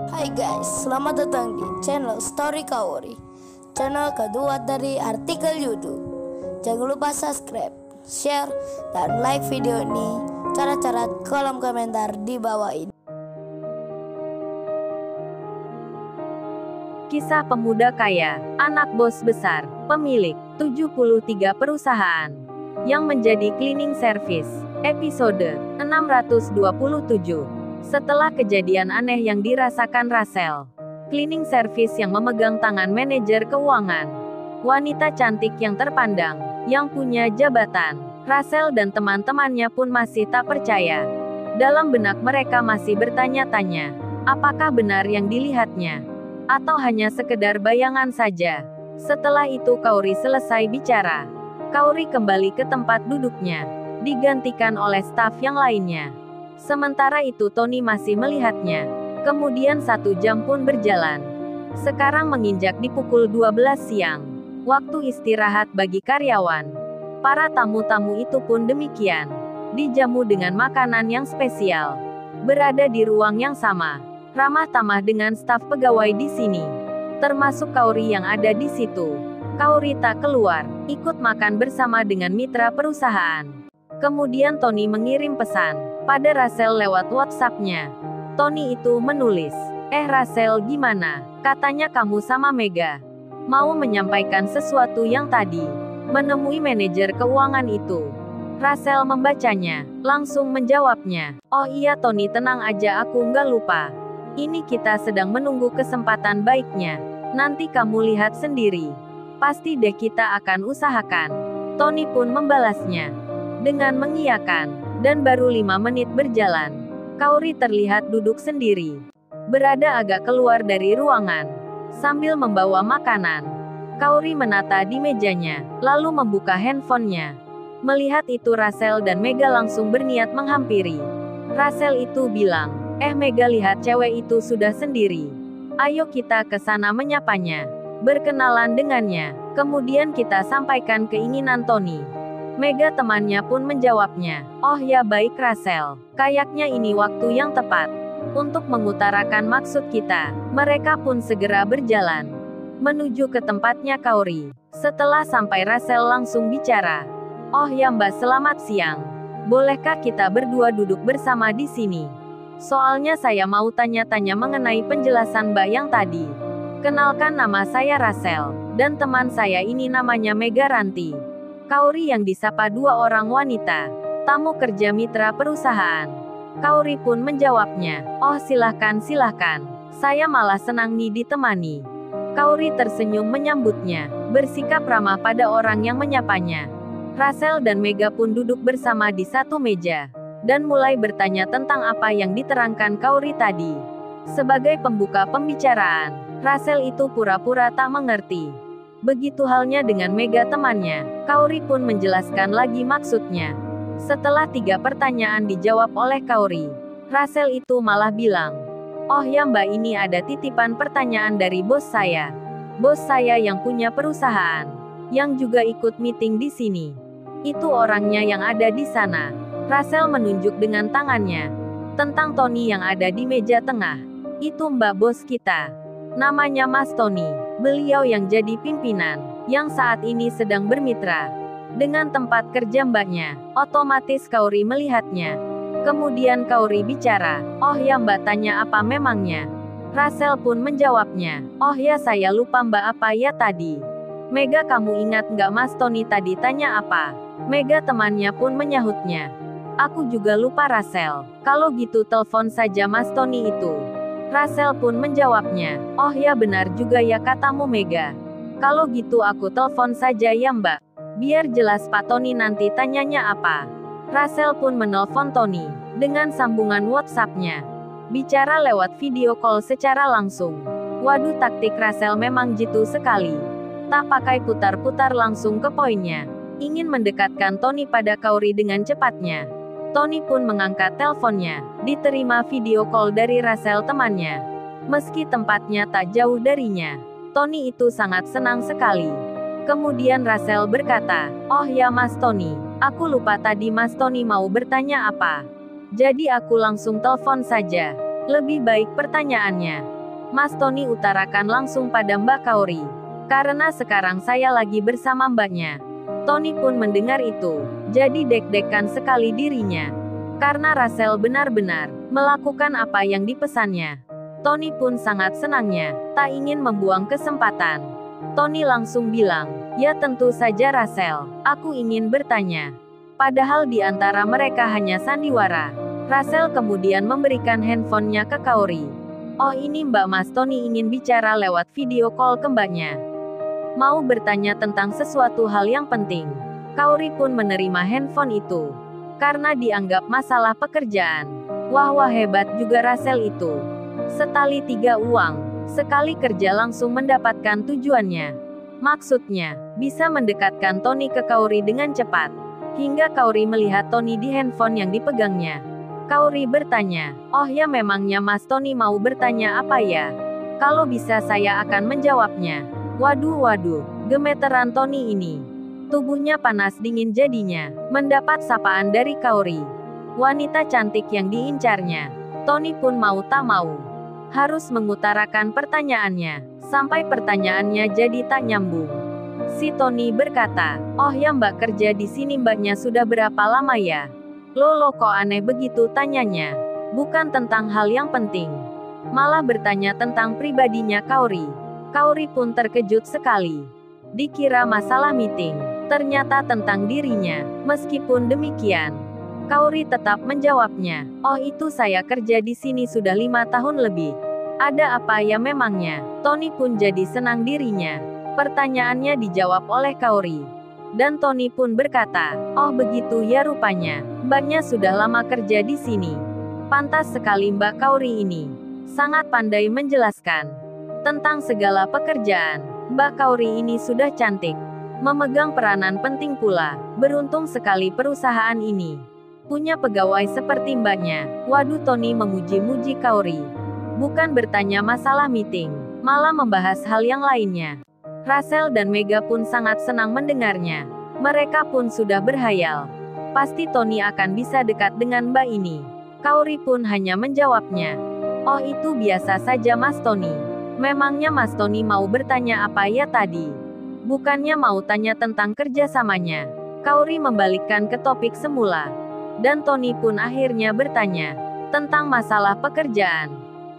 Hai guys, selamat datang di channel Story Kaori, channel kedua dari artikel YouTube. Jangan lupa subscribe, share, dan like video ini. Cara-cara kolom komentar di bawah ini. Kisah pemuda kaya, anak bos besar, pemilik 73 perusahaan, yang menjadi cleaning service. Episode 627. Setelah kejadian aneh yang dirasakan Rachel, cleaning service yang memegang tangan manajer keuangan, wanita cantik yang terpandang, yang punya jabatan, Rachel dan teman-temannya pun masih tak percaya. Dalam benak mereka masih bertanya-tanya, apakah benar yang dilihatnya? Atau hanya sekedar bayangan saja? Setelah itu Kaori selesai bicara. Kaori kembali ke tempat duduknya, digantikan oleh staf yang lainnya. Sementara itu Tony masih melihatnya. Kemudian 1 jam pun berjalan. Sekarang menginjak di pukul 12 siang. Waktu istirahat bagi karyawan. Para tamu-tamu itu pun demikian. Dijamu dengan makanan yang spesial. Berada di ruang yang sama. Ramah tamah dengan staf pegawai di sini. Termasuk Kaori yang ada di situ. Kaori tak keluar, ikut makan bersama dengan mitra perusahaan. Kemudian Tony mengirim pesan pada Rachel lewat WhatsApp-nya. Tony itu menulis, Rachel gimana? Katanya kamu sama Mega mau menyampaikan sesuatu yang tadi menemui manajer keuangan itu. Rachel membacanya, langsung menjawabnya, oh iya Tony, tenang aja, aku nggak lupa. Ini kita sedang menunggu kesempatan baiknya. Nanti kamu lihat sendiri. Pasti deh kita akan usahakan. Tony pun membalasnya dengan mengiyakan. Dan baru 5 menit berjalan, Kaori terlihat duduk sendiri. Berada agak keluar dari ruangan. Sambil membawa makanan, Kaori menata di mejanya, lalu membuka handphonenya. Melihat itu Rachel dan Mega langsung berniat menghampiri. Rachel itu bilang, Mega, lihat cewek itu sudah sendiri. Ayo kita ke sana menyapanya. Berkenalan dengannya. Kemudian kita sampaikan keinginan Tony. Mega temannya pun menjawabnya, oh ya baik Rachel, kayaknya ini waktu yang tepat untuk mengutarakan maksud kita. Mereka pun segera berjalan menuju ke tempatnya Kaori. Setelah sampai Rachel langsung bicara, oh ya Mbak, selamat siang. Bolehkah kita berdua duduk bersama di sini? Soalnya saya mau tanya-tanya mengenai penjelasan Mbak yang tadi. Kenalkan, nama saya Rachel, dan teman saya ini namanya Mega Ranti. Kaori yang disapa 2 orang wanita, tamu kerja mitra perusahaan. Kaori pun menjawabnya, oh silahkan, saya malah senang nih ditemani. Kaori tersenyum menyambutnya, bersikap ramah pada orang yang menyapanya. Rachel dan Mega pun duduk bersama di satu meja, dan mulai bertanya tentang apa yang diterangkan Kaori tadi. Sebagai pembuka pembicaraan, Rachel itu pura-pura tak mengerti. Begitu halnya dengan Mega temannya. Kaori pun menjelaskan lagi maksudnya. Setelah 3 pertanyaan dijawab oleh Kaori, Rachel itu malah bilang, oh ya Mbak, ini ada titipan pertanyaan dari bos saya. Bos saya yang punya perusahaan, yang juga ikut meeting di sini. Itu orangnya yang ada di sana. Rachel menunjuk dengan tangannya tentang Tony yang ada di meja tengah. Itu Mbak, bos kita. Namanya Mas Tony. Beliau yang jadi pimpinan, yang saat ini sedang bermitra dengan tempat kerja Mbaknya. Otomatis Kaori melihatnya. Kemudian Kaori bicara, oh ya Mbak, tanya apa memangnya? Rachel pun menjawabnya, oh ya saya lupa Mbak, apa ya tadi? Mega, kamu ingat nggak Mas Tony tadi tanya apa? Mega temannya pun menyahutnya, aku juga lupa Rachel. Kalau gitu telepon saja Mas Tony itu. Rachel pun menjawabnya, oh ya benar juga ya katamu Mega. Kalau gitu aku telepon saja ya Mbak. Biar jelas Pak Tony nanti tanyanya apa. Rachel pun menelpon Tony dengan sambungan WhatsApp-nya. Bicara lewat video call secara langsung. Waduh, taktik Rachel memang jitu sekali. Tak pakai putar-putar, langsung ke poinnya. Ingin mendekatkan Tony pada Kaori dengan cepatnya. Tony pun mengangkat teleponnya. Diterima video call dari Rachel temannya. Meski tempatnya tak jauh darinya, Tony itu sangat senang sekali. Kemudian Rachel berkata, oh ya Mas Tony, aku lupa tadi Mas Tony mau bertanya apa. Jadi aku langsung telepon saja. Lebih baik pertanyaannya. Mas Tony utarakan langsung pada Mbak Kaori. Karena sekarang saya lagi bersama mbaknya. Tony pun mendengar itu. Jadi deg-degan sekali dirinya. Karena Russell benar-benar melakukan apa yang dipesannya. Tony pun sangat senangnya. Tak ingin membuang kesempatan. Tony langsung bilang, "Ya tentu saja Russell. Aku ingin bertanya." Padahal di antara mereka hanya sandiwara. Russell kemudian memberikan handphonenya ke Kaori. "Oh ini Mbak, Mas Tony ingin bicara lewat video call ke mbaknya. Mau bertanya tentang sesuatu hal yang penting." Kaori pun menerima handphone itu. Karena dianggap masalah pekerjaan. Wah hebat juga Russell itu. Setali 3 uang. Sekali kerja langsung mendapatkan tujuannya. Maksudnya, bisa mendekatkan Tony ke Kaori dengan cepat. Hingga Kaori melihat Tony di handphone yang dipegangnya. Kaori bertanya, "Oh ya memangnya Mas Tony mau bertanya apa ya? Kalau bisa saya akan menjawabnya." Waduh, gemeteran Tony ini. Tubuhnya panas dingin jadinya, mendapat sapaan dari Kaori. Wanita cantik yang diincarnya. Tony pun mau tak mau. Harus mengutarakan pertanyaannya, sampai pertanyaannya jadi tak nyambung. Si Tony berkata, "Oh ya Mbak, kerja di sini mbaknya sudah berapa lama ya?" Loh kok aneh begitu tanyanya. Bukan tentang hal yang penting. Malah bertanya tentang pribadinya Kaori. Kaori pun terkejut sekali. Dikira masalah meeting. Ternyata tentang dirinya. Meskipun demikian, Kaori tetap menjawabnya, "Oh itu saya kerja di sini sudah 5 tahun lebih." Ada apa ya memangnya? Tony pun jadi senang dirinya. Pertanyaannya dijawab oleh Kaori. Dan Tony pun berkata, "Oh begitu ya rupanya. Mbaknya sudah lama kerja di sini. Pantas sekali Mbak Kaori ini. Sangat pandai menjelaskan tentang segala pekerjaan. Mbak Kaori ini sudah cantik. Memegang peranan penting pula. Beruntung sekali perusahaan ini punya pegawai seperti mbaknya." Waduh, Tony memuji-muji Kaori. Bukan bertanya masalah meeting, malah membahas hal yang lainnya. Russell dan Mega pun sangat senang mendengarnya. Mereka pun sudah berhayal. Pasti Tony akan bisa dekat dengan mbak ini. Kaori pun hanya menjawabnya, "Oh itu biasa saja Mas Tony." Memangnya Mas Tony mau bertanya apa ya tadi? Bukannya mau tanya tentang kerjasamanya? Kaori membalikkan ke topik semula. Dan Tony pun akhirnya bertanya tentang masalah pekerjaan.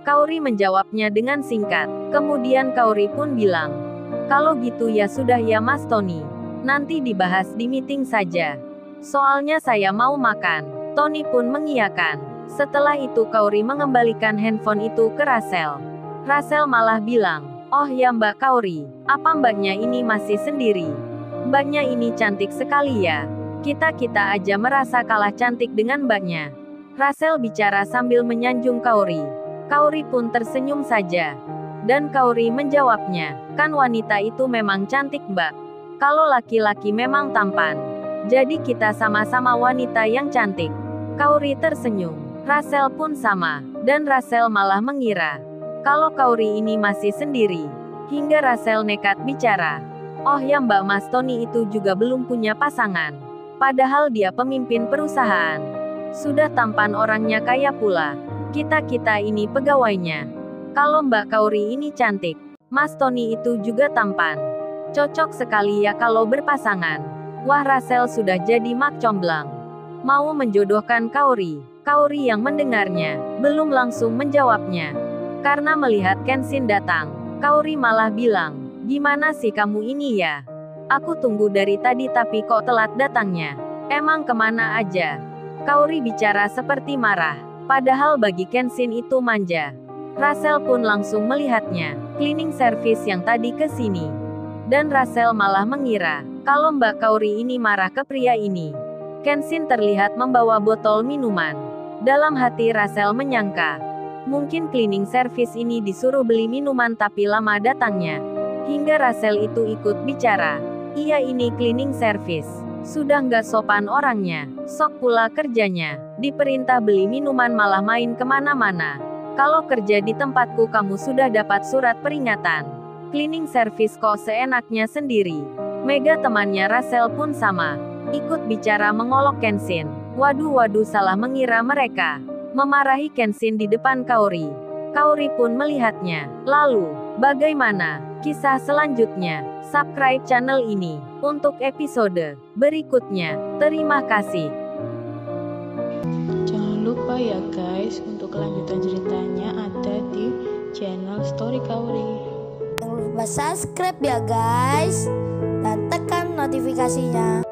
Kaori menjawabnya dengan singkat. Kemudian Kaori pun bilang, "Kalau gitu ya sudah ya Mas Tony. Nanti dibahas di meeting saja. Soalnya saya mau makan." Tony pun mengiyakan. Setelah itu Kaori mengembalikan handphone itu ke Russell. Russell malah bilang, "Oh ya Mbak Kaori, apa mbaknya ini masih sendiri? Mbaknya ini cantik sekali ya. Kita aja merasa kalah cantik dengan mbaknya." Russell bicara sambil menyanjung Kaori. Kaori pun tersenyum saja. Dan Kaori menjawabnya, "Kan wanita itu memang cantik mbak. Kalau laki-laki memang tampan. Jadi kita sama-sama wanita yang cantik." Kaori tersenyum. Russell pun sama. Dan Russell malah mengira kalau Kaori ini masih sendiri. Hingga Russell nekat bicara, "Oh ya Mbak, Mas Tony itu juga belum punya pasangan. Padahal dia pemimpin perusahaan. Sudah tampan orangnya kaya pula. Kita ini pegawainya. Kalau Mbak Kaori ini cantik, Mas Tony itu juga tampan. Cocok sekali ya kalau berpasangan." Wah, Russell sudah jadi mak comblang. Mau menjodohkan Kaori. Kaori yang mendengarnya, belum langsung menjawabnya. Karena melihat Kenshin datang, Kaori malah bilang, "Gimana sih kamu ini ya? Aku tunggu dari tadi tapi kok telat datangnya. Emang kemana aja?" Kaori bicara seperti marah. Padahal bagi Kenshin itu manja. Russell pun langsung melihatnya. Cleaning service yang tadi ke sini. Dan Russell malah mengira kalau Mbak Kaori ini marah ke pria ini. Kenshin terlihat membawa botol minuman. Dalam hati Russell menyangka, mungkin cleaning service ini disuruh beli minuman tapi lama datangnya. Hingga Russell itu ikut bicara. "Iya ini cleaning service. Sudah nggak sopan orangnya. Sok pula kerjanya. Diperintah beli minuman malah main kemana-mana. Kalau kerja di tempatku kamu sudah dapat surat peringatan. Cleaning service kok seenaknya sendiri." Mega temannya Russell pun sama. Ikut bicara mengolok Kenshin. Waduh salah mengira mereka memarahi Kenshin di depan Kaori. Kaori pun melihatnya. Lalu, bagaimana kisah selanjutnya? Subscribe channel ini untuk episode berikutnya. Terima kasih. Jangan lupa ya guys, untuk kelanjutan ceritanya ada di channel Story Kaori. Jangan lupa subscribe ya guys, dan tekan notifikasinya.